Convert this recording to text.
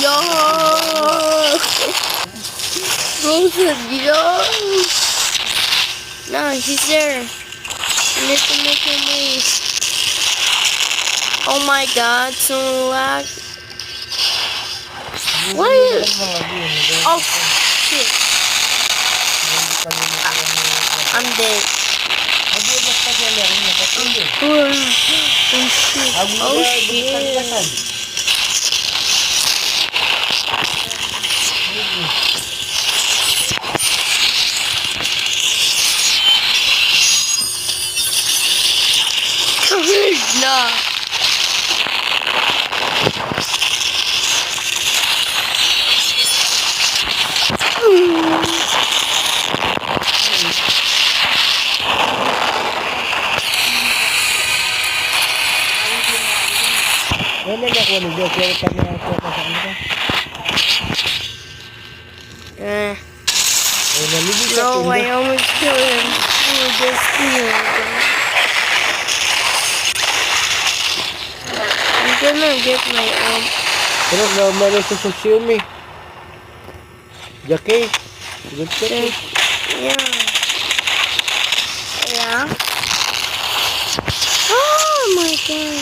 yo. Frozen, yo. No, he's there. I need to make him move. Oh my god, so lag. What? Oh, shit. I'm dead. Oh, shit. Oh, shit. No. Ano na ako ni Joe? Kaya kami ako sa kanila. No, I almost killed him. He just killed him. I'm gonna get my own. Pero naman sa Xiaomi. Jackie. Good shot. Yeah. Yeah. Oh my god.